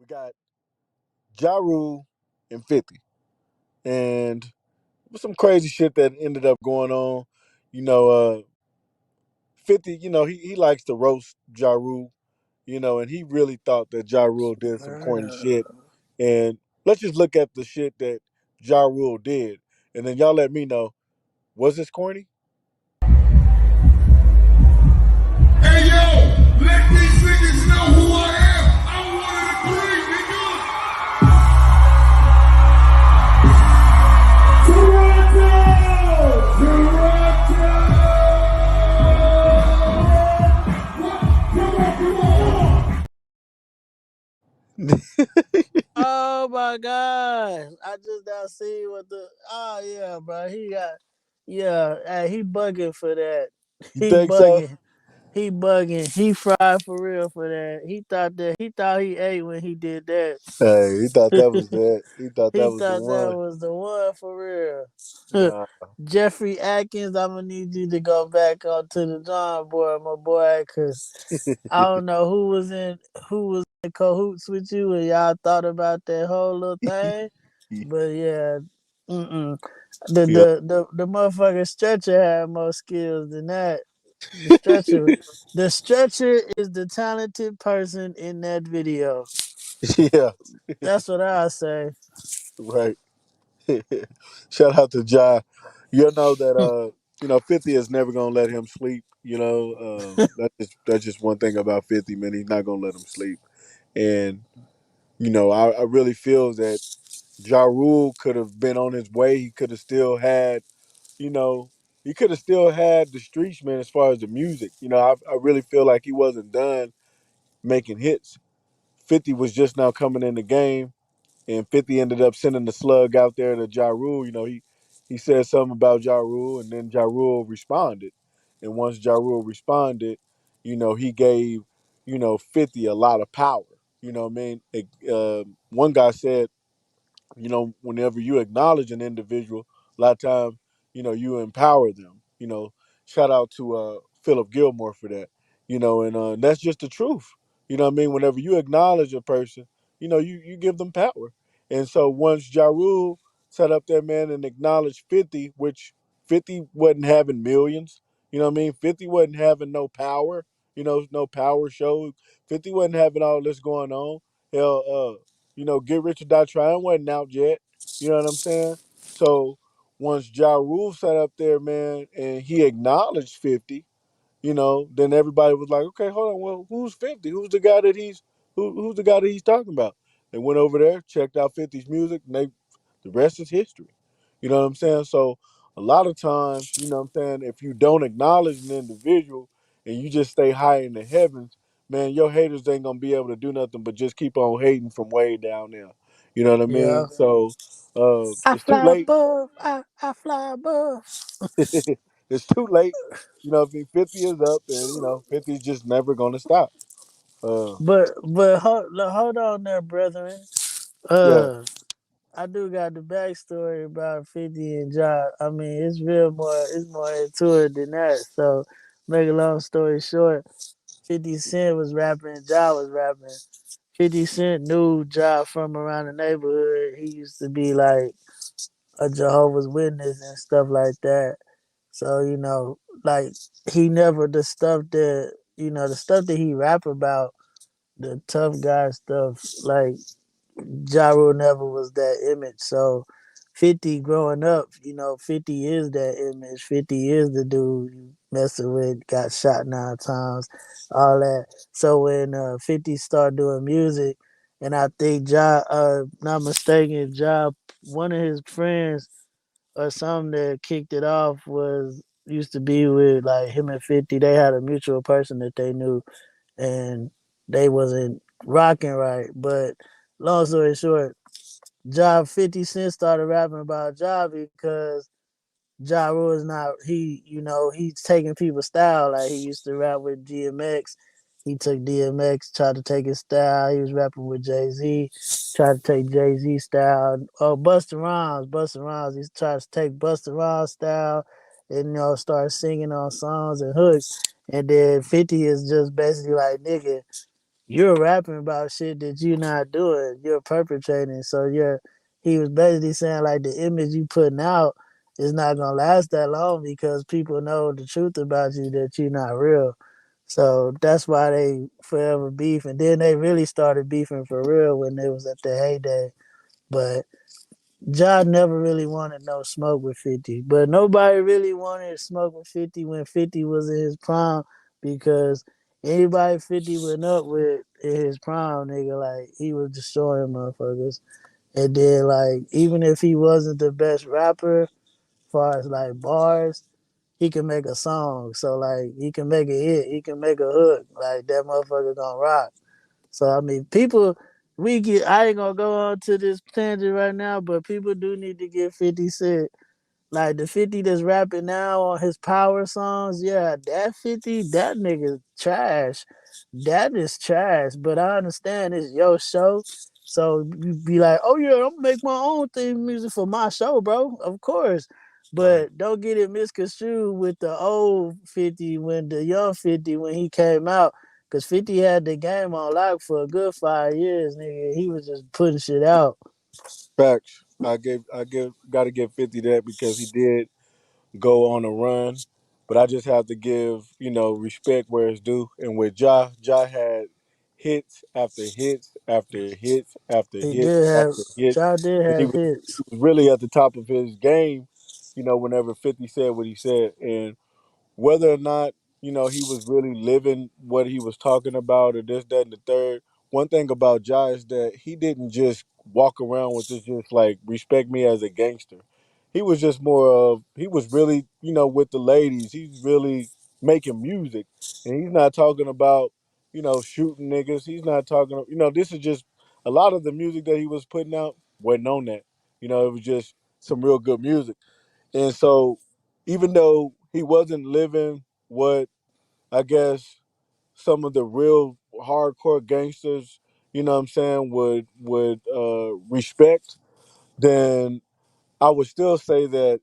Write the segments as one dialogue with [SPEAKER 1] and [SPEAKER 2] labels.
[SPEAKER 1] We got Ja Rule and 50. And some crazy shit that ended up going on. You know, 50, he likes to roast Ja Rule, and he really thought that Ja Rule did some corny shit. And let's just look at the shit that Ja Rule did. And then y'all let me know, was this corny?
[SPEAKER 2] Hey yo, let these niggas know who I am. I'm one of the three, nigga. Toronto! Toronto! What? Come
[SPEAKER 3] Oh my gosh! I just now see what the yeah, bro. He got he bugging for that.
[SPEAKER 1] You
[SPEAKER 3] He
[SPEAKER 1] think so?
[SPEAKER 3] bugging. He bugging. He fried for real for that. He thought he ate when he did that.
[SPEAKER 1] Hey, he thought that was that. He thought
[SPEAKER 3] He
[SPEAKER 1] that was the
[SPEAKER 3] thought that
[SPEAKER 1] one.
[SPEAKER 3] was the one for real.
[SPEAKER 1] Nah.
[SPEAKER 3] Jeffrey Atkins, I'm gonna need you to go back onto the drawing board, my boy, cause I don't know who was in cahoots with you and y'all thought about that whole little thing. But yeah, mm-mm.
[SPEAKER 1] Yeah.
[SPEAKER 3] The motherfucking stretcher had more skills than that. The stretcher, the stretcher is the talented person in that video.
[SPEAKER 1] Yeah.
[SPEAKER 3] That's what I say.
[SPEAKER 1] Right. Shout out to Ja. You know that 50 is never gonna let him sleep. That's just one thing about 50, man. He's not gonna let him sleep. And I really feel that Ja Rule could have been on his way. He could have still had, you know, he could have still had the streets, man, as far as the music. I really feel like he wasn't done making hits. 50 was just now coming in the game, and 50 ended up sending the slug out there to Ja Rule. He said something about Ja Rule, and then Ja Rule responded. And once Ja Rule responded, he gave 50 a lot of power. You know what I mean? One guy said, whenever you acknowledge an individual, a lot of times, you empower them. Shout out to Philip Gilmore for that. And that's just the truth. You know what I mean? Whenever you acknowledge a person, you give them power. And so once Ja Rule sat up there, man, and acknowledged 50, which 50 wasn't having millions, you know what I mean? 50 wasn't having no power, no power show. 50 wasn't having all this going on. Hell, Get Rich or Die Trying wasn't out yet. You know what I'm saying? So once Ja Rule sat up there, man, and he acknowledged 50, then everybody was like, okay, hold on, well, who's 50? Who's the guy that he's talking about? They went over there, checked out 50's music, and the rest is history. You know what I'm saying? So a lot of times, what I'm saying, if you don't acknowledge an individual and you just stay high in the heavens, man, your haters ain't gonna be able to do nothing but just keep on hating from way down there. You know what I
[SPEAKER 3] Yeah.
[SPEAKER 1] mean? So
[SPEAKER 3] I
[SPEAKER 1] it's too
[SPEAKER 3] fly
[SPEAKER 1] late.
[SPEAKER 3] above. I fly above.
[SPEAKER 1] It's too late. If 50 is up, and 50 is just never gonna stop. Uh,
[SPEAKER 3] But hold on there, brethren.
[SPEAKER 1] yeah,
[SPEAKER 3] Uh, I do got the backstory about 50 and Ja. I mean, it's more into it than that. So, make a long story short, 50 Cent was rapping, Ja was rapping. 50 Cent knew Ja from around the neighborhood. He used to be like a Jehovah's Witness and stuff like that. So, like he never the stuff that he rap about, the tough guy stuff, like Ja Rule never was that image. So 50 growing up, 50 is that image. 50 is the dude you messing with, got shot 9 times, all that. So when 50 started doing music, and I think not mistaken, one of his friends or something that kicked it off was used to be with like him and 50. They had a mutual person that they knew, and they wasn't rocking right. But long story short, 50 Cent started rapping about because Ja Rule is not he's taking people's style. Like he used to rap with DMX. He took DMX, tried to take his style. He was rapping with Jay Z, tried to take Jay Z style. Oh, Busta Rhymes. He tried to take Busta Rhymes style, and start singing on songs and hooks. And then 50 is just basically like, nigga, you're rapping about shit that you're not doing. You're perpetrating. So he was basically saying like the image you putting out is not gonna last that long because people know the truth about you that you're not real. So that's why they forever beef. And then they really started beefing for real when they was at the heyday. But John never really wanted no smoke with 50. But nobody really wanted smoke with 50 when 50 was in his prime because anybody 50 went up with in his prime, nigga, like he was destroying motherfuckers. And then like even if he wasn't the best rapper, as far as like bars, he can make a song. So like he can make a hit, he can make a hook. Like that motherfucker gonna rock. So I mean, people, we get. I ain't gonna go on to this tangent right now, but people do need to get 50 Cent like the 50 that's rapping now on his power songs, yeah, that 50, that nigga trash. That is trash. But I understand it's your show. So you be like, oh yeah, I'm gonna make my own theme music for my show, bro. Of course.
[SPEAKER 1] Right.
[SPEAKER 3] But don't get it misconstrued with the old 50 when the young 50 when he came out. Cause 50 had the game on lock for a good 5 years, nigga. He was just putting shit out.
[SPEAKER 1] Facts. Got to give 50 that because he did go on a run, but I just have to give respect where it's due. And with Ja had hits after hits after hits after
[SPEAKER 3] He
[SPEAKER 1] hits
[SPEAKER 3] did have
[SPEAKER 1] after hits,
[SPEAKER 3] Ja did
[SPEAKER 1] and
[SPEAKER 3] have hits.
[SPEAKER 1] he was really at the top of his game. Whenever 50 said what he said, and whether or not he was really living what he was talking about or this, that, and the third. One thing about Ja is that he didn't just walk around with this just like respect me as a gangster. He was just more of he was really with the ladies. He's really making music, and he's not talking about shooting niggas. He's not talking. This is just a lot of the music that he was putting out wasn't on that. It was just some real good music. And so, even though he wasn't living what I guess some of the real hardcore gangsters, what I'm saying, would respect, then I would still say that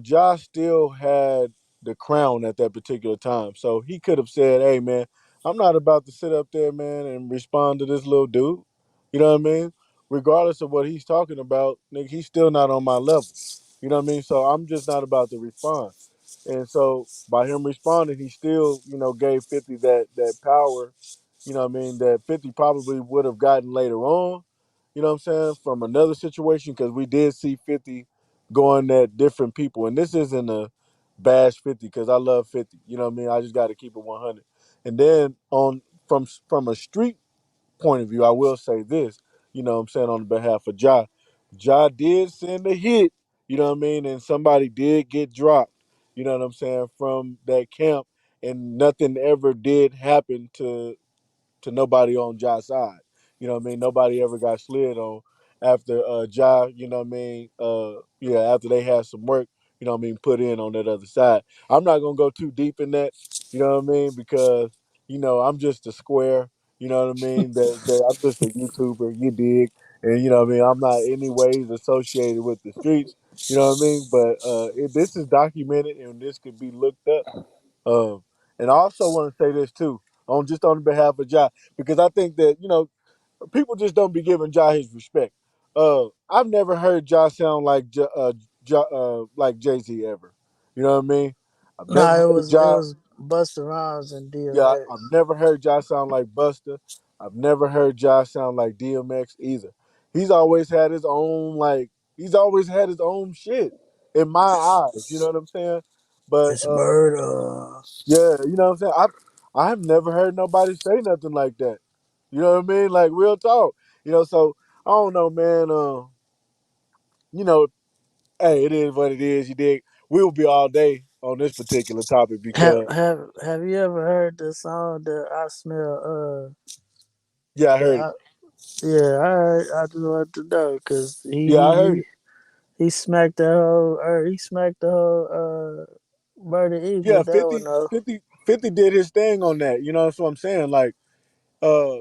[SPEAKER 1] Josh still had the crown at that particular time. So he could have said, hey, man, I'm not about to sit up there, man, and respond to this little dude. You know what I mean? Regardless of what he's talking about, nigga, he's still not on my level. You know what I mean? So I'm just not about to respond. And so by him responding, he still, gave 50 that power, what I mean, that 50 probably would have gotten later on, what I'm saying, from another situation because we did see 50 going at different people. And this isn't a bash 50 because I love 50. You know what I mean? I just got to keep it 100. And then from a street point of view, I will say this, what I'm saying, on behalf of Ja. Ja did send a hit, what I mean, and somebody did get dropped, what I'm saying, from that camp, and nothing ever did happen to nobody on Ja's side. You know what I mean? Nobody ever got slid on after Ja, yeah, after they had some work, put in on that other side. I'm not gonna go too deep in that, you know what I mean, because I'm just a square, you know what I mean? That I'm just a YouTuber, you dig? And you know what I mean, I'm not any ways associated with the streets, you know what I mean? But this is documented and this could be looked up. Um, and I also want to say this too, on behalf of Ja, because I think that people just don't be giving Ja his respect. I've never heard Ja sound like Jay Z ever. You know what I mean? I've never
[SPEAKER 3] Nah,
[SPEAKER 1] heard
[SPEAKER 3] it
[SPEAKER 1] Ja.
[SPEAKER 3] was Busta Rhymes and
[SPEAKER 1] Yeah,
[SPEAKER 3] DMX.
[SPEAKER 1] I've never heard Ja sound like Buster. I've never heard Ja sound like DMX either. He's always had his own he's always had his own shit in my eyes. You know what I'm saying? But
[SPEAKER 3] It's murder.
[SPEAKER 1] yeah, you know what I'm saying? I've never heard nobody say nothing like that. You know what I mean? Like real talk. So I don't know, man. You know, hey, it is what it is. You dig? We'll be all day on this particular topic because
[SPEAKER 3] Have you ever heard the song that I smell?
[SPEAKER 1] yeah, I
[SPEAKER 3] That
[SPEAKER 1] heard it.
[SPEAKER 3] I, yeah, I heard. I just want to know because
[SPEAKER 1] Yeah, I heard it.
[SPEAKER 3] he smacked the whole. He smacked the whole. Murder Inc.
[SPEAKER 1] Yeah,
[SPEAKER 3] with that one though.
[SPEAKER 1] 50 did his thing on that. That's what I'm saying. Like, uh,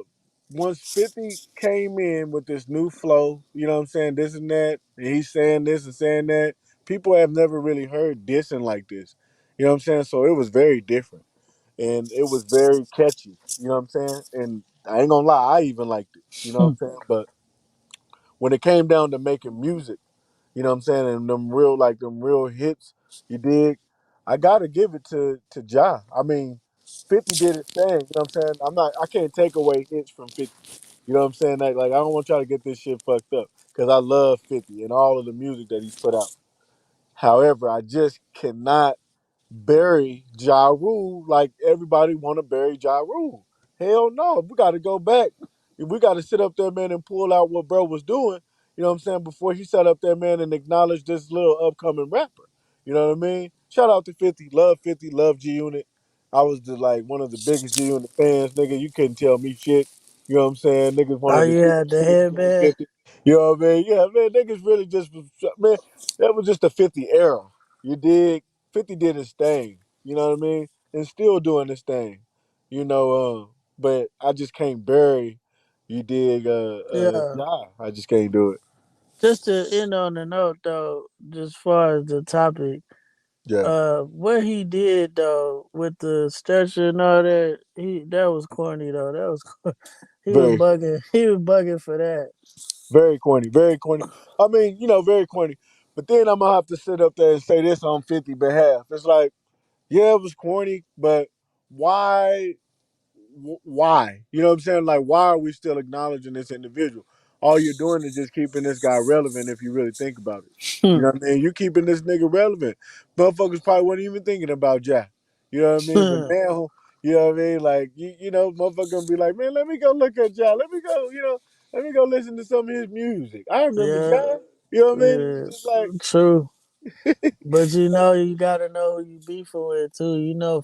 [SPEAKER 1] once 50 came in with this new flow, you know what I'm saying, this and that, and he's saying this and saying that, people have never really heard dissing like this. You know what I'm saying? So it was very different. and it was very catchy. You know what I'm saying? And I ain't gonna lie, I even liked it. You know what I'm saying? But when it came down to making music, you know what I'm saying, and them real hits, you dig? I gotta give it to Ja. I mean, 50 did his thing. You know what I'm saying? I can't take away hits from 50. You know what I'm saying? Like I don't want y'all to get this shit fucked up because I love 50 and all of the music that he's put out. However, I just cannot bury Ja Rule like everybody want to bury Ja Rule. Hell no. We got to go back. We got to sit up there, man, and pull out what bro was doing. You know what I'm saying? Before he sat up there, man, and acknowledged this little upcoming rapper. You know what I mean? Shout out to 50, love G Unit. I was like one of the biggest G Unit fans, nigga. You couldn't tell me shit. You know what I'm saying? Niggas
[SPEAKER 3] Oh
[SPEAKER 1] wanted to shoot
[SPEAKER 3] yeah,
[SPEAKER 1] the
[SPEAKER 3] the
[SPEAKER 1] shit between
[SPEAKER 3] headband.
[SPEAKER 1] 50. You know what I mean? Yeah, man, niggas really just, man, that was just the 50 era. You dig? 50 did his thing, you know what I mean? And still doing his thing, you know. But I just can't bury, you dig,
[SPEAKER 3] Yeah.
[SPEAKER 1] Ja. I just can't do it.
[SPEAKER 3] Just to end on the note though, just far as the topic,
[SPEAKER 1] Yeah.
[SPEAKER 3] what he did though with the stretcher and all that, that was corny though. That was he was
[SPEAKER 1] Very,
[SPEAKER 3] bugging. He was bugging for that.
[SPEAKER 1] very corny, very corny. I mean, very corny. But then I'm going to have to sit up there and say this on 50 behalf. It's like, yeah, it was corny, but why why? You know what I'm saying? Like, why are we still acknowledging this individual? All you're doing is just keeping this guy relevant if you really think about it. You know what I mean? You keeping this nigga relevant. Motherfuckers probably weren't even thinking about Jack. You know what I mean? But now, you know what I mean? Like, motherfucker gonna be like, man, let me go look at Jack. Let me go, let me go listen to some of his music. I remember
[SPEAKER 3] Yeah,
[SPEAKER 1] Jack. You know what I mean?
[SPEAKER 3] yeah,
[SPEAKER 1] It's just like,
[SPEAKER 3] true. But you gotta know who you beefing with too.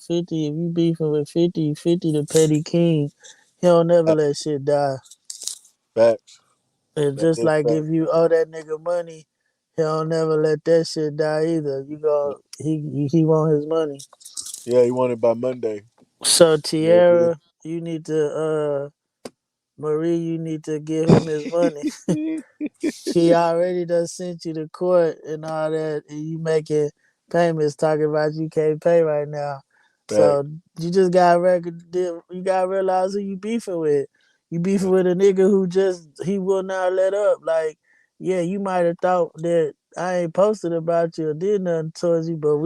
[SPEAKER 3] 50, if you beefing with 50, 50 the petty king, he don't never let shit die.
[SPEAKER 1] facts.
[SPEAKER 3] And
[SPEAKER 1] That
[SPEAKER 3] just
[SPEAKER 1] is
[SPEAKER 3] like
[SPEAKER 1] facts.
[SPEAKER 3] if you owe that nigga money, he don't never let that shit die either. He want his money.
[SPEAKER 1] Yeah, he won it by Monday.
[SPEAKER 3] So
[SPEAKER 1] Yeah,
[SPEAKER 3] Tierra, you need to Marie, you need to give him his money.
[SPEAKER 1] yeah.
[SPEAKER 3] She already done sent you to court and all that, and you making payments talking about you can't pay right now.
[SPEAKER 1] Facts.
[SPEAKER 3] So you just gotta you gotta realize who you beefing with. You beefing with a nigga who just he will not let up. Like, yeah, you might have thought that I ain't posted about you or did nothing towards you, but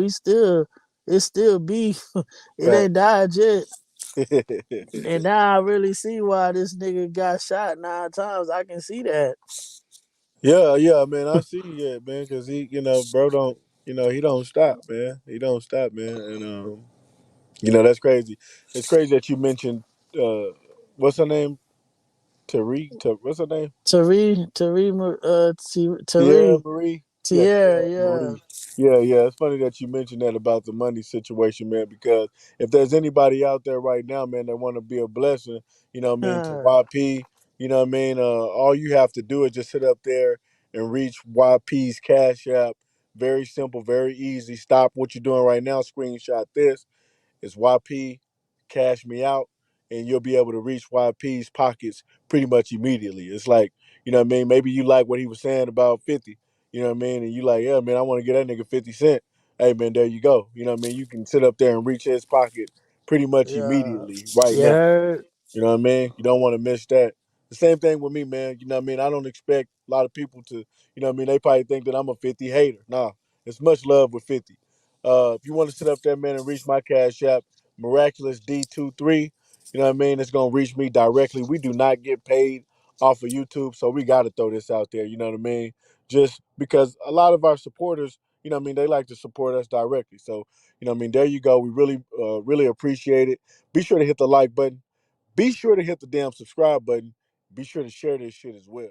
[SPEAKER 3] it's still beef. It
[SPEAKER 1] Facts.
[SPEAKER 3] ain't died yet. And now I really see why this nigga got shot 9 times. I can see that.
[SPEAKER 1] Yeah, yeah, man. I see it, man, because bro, don't, he don't stop, man. He don't stop, man, and that's crazy. It's crazy that you mentioned, uh, what's her name, what's her name, Tierra
[SPEAKER 3] Tari,
[SPEAKER 1] Marie. Yeah,
[SPEAKER 3] Tierra,
[SPEAKER 1] Tierra
[SPEAKER 3] yeah.
[SPEAKER 1] Marie. Yeah, yeah. It's funny that you mentioned that about the money situation, man, because if there's anybody out there right now, man, that want to be a blessing, to YP, you know what I mean. All you have to do is just sit up there and reach YP's Cash App. Very simple, very easy. Stop what you're doing right now. Screenshot this. It's YP, cash me out, and you'll be able to reach YP's pockets pretty much immediately. It's like, you know what I mean? Maybe you like what he was saying about 50, you know what I mean? And you like, yeah, man, I want to get that nigga 50 Cent. Hey, man, there you go. You know what I mean? You can sit up there and reach his pocket pretty much
[SPEAKER 3] Yeah.
[SPEAKER 1] immediately right
[SPEAKER 3] You
[SPEAKER 1] now.
[SPEAKER 3] heard?
[SPEAKER 1] You know what I mean? You don't want to miss that. The same thing with me, man. You know what I mean? I don't expect a lot of people to, you know what I mean? They probably think that I'm a 50 hater. Nah, it's much love with 50. If you want to sit up there, man, and reach my cash app, Miraculous D23, you know what I mean? It's going to reach me directly. We do not get paid off of YouTube, so we got to throw this out there. You know what I mean? Just because a lot of our supporters, you know what I mean? They like to support us directly. So, you know what I mean? There you go. We really, really appreciate it. Be sure to hit the like button. Be sure to hit the damn subscribe button. Be sure to share this shit as well.